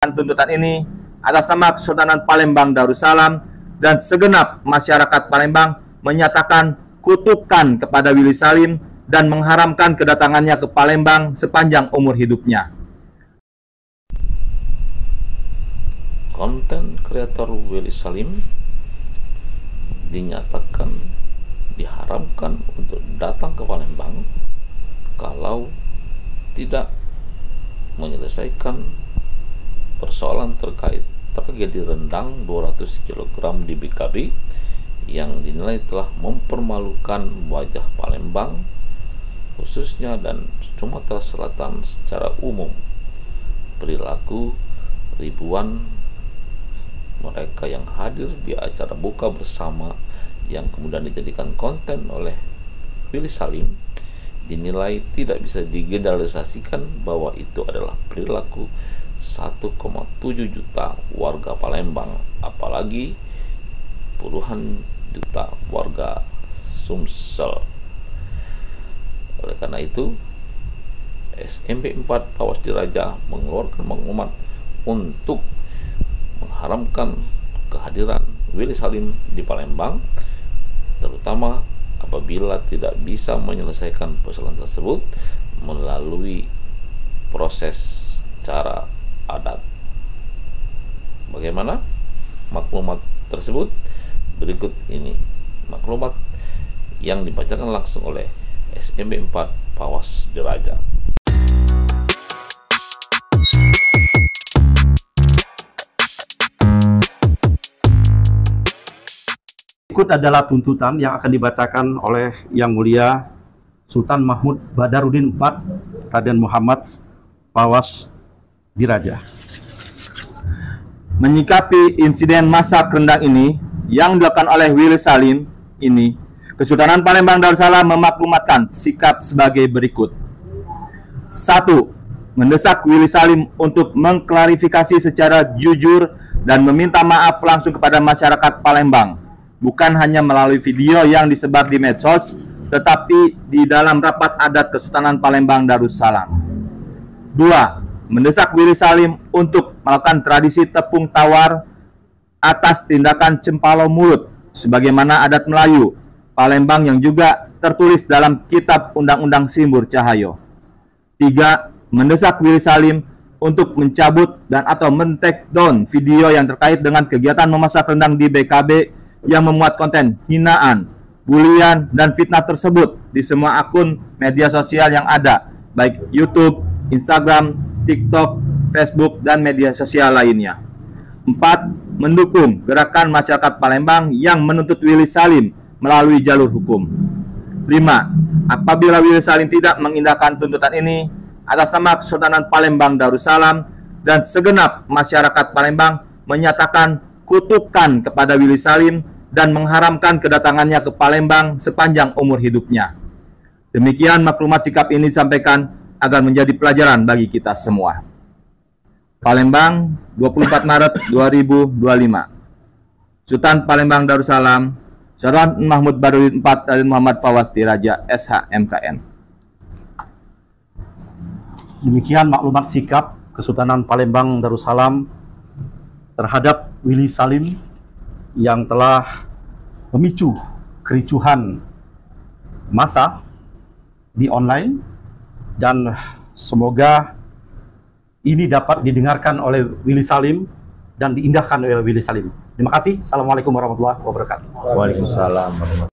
tuntutan ini atas nama Kesultanan Palembang Darussalam dan segenap masyarakat Palembang menyatakan kutukan kepada Willy Salim dan mengharamkan kedatangannya ke Palembang sepanjang umur hidupnya. Konten kreator Willy Salim dinyatakan diharamkan untuk datang ke Palembang kalau tidak menyelesaikan persoalan terkait tragedi rendang 200 kg di BKB yang dinilai telah mempermalukan wajah Palembang khususnya dan Sumatera Selatan secara umum. Perilaku ribuan mereka yang hadir di acara buka bersama yang kemudian dijadikan konten oleh Willy Salim dinilai tidak bisa digeneralisasikan bahwa itu adalah perilaku 1,7 juta warga Palembang, apalagi puluhan juta warga Sumsel. Oleh karena itu, SMP 4 Pawas Diraja mengeluarkan maklumat untuk mengharamkan kehadiran Willy Salim di Palembang, terutama apabila tidak bisa menyelesaikan persoalan tersebut melalui proses cara adat. Bagaimana maklumat tersebut? Berikut ini maklumat yang dibacakan langsung oleh SMP 4 Pawas Diraja. Berikut adalah tuntutan yang akan dibacakan oleh Yang Mulia Sultan Mahmud Badarudin IV Raden Muhammad Pawas Diraja. Menyikapi insiden masak rendang ini yang dilakukan oleh Willy Salim ini, Kesultanan Palembang Darussalam memaklumatkan sikap sebagai berikut. 1. Mendesak Willy Salim untuk mengklarifikasi secara jujur dan meminta maaf langsung kepada masyarakat Palembang, bukan hanya melalui video yang disebar di medsos, tetapi di dalam rapat adat Kesultanan Palembang Darussalam. 2. Mendesak Willy Salim untuk melakukan tradisi tepung tawar atas tindakan cempalo mulut sebagaimana adat Melayu Palembang yang juga tertulis dalam Kitab Undang-Undang Simbur Cahayo. 3. Mendesak Willy Salim untuk mencabut dan atau men-take down video yang terkait dengan kegiatan memasak rendang di BKB yang memuat konten hinaan, bulian, dan fitnah tersebut di semua akun media sosial yang ada, baik YouTube, Instagram, TikTok, Facebook, dan media sosial lainnya. 4. Mendukung gerakan masyarakat Palembang yang menuntut Willy Salim melalui jalur hukum. 5. Apabila Willy Salim tidak mengindahkan tuntutan ini atas nama Kesultanan Palembang Darussalam dan segenap masyarakat Palembang menyatakan kutukan kepada Willy Salim dan mengharamkan kedatangannya ke Palembang sepanjang umur hidupnya. Demikian maklumat sikap ini disampaikan agar menjadi pelajaran bagi kita semua. Palembang, 24 Maret 2025. Sultan Palembang Darussalam, Sultan Mahmud Badarudin IV Raden Muhammad Pawas Diraja, SH MKN. Demikian maklumat sikap Kesultanan Palembang Darussalam terhadap Willy Salim yang telah memicu kericuhan massa di online, dan semoga ini dapat didengarkan oleh Willy Salim dan diindahkan oleh Willy Salim. Terima kasih. Assalamualaikum warahmatullahi wabarakatuh. Waalaikumsalam warahmatullahi wabarakatuh.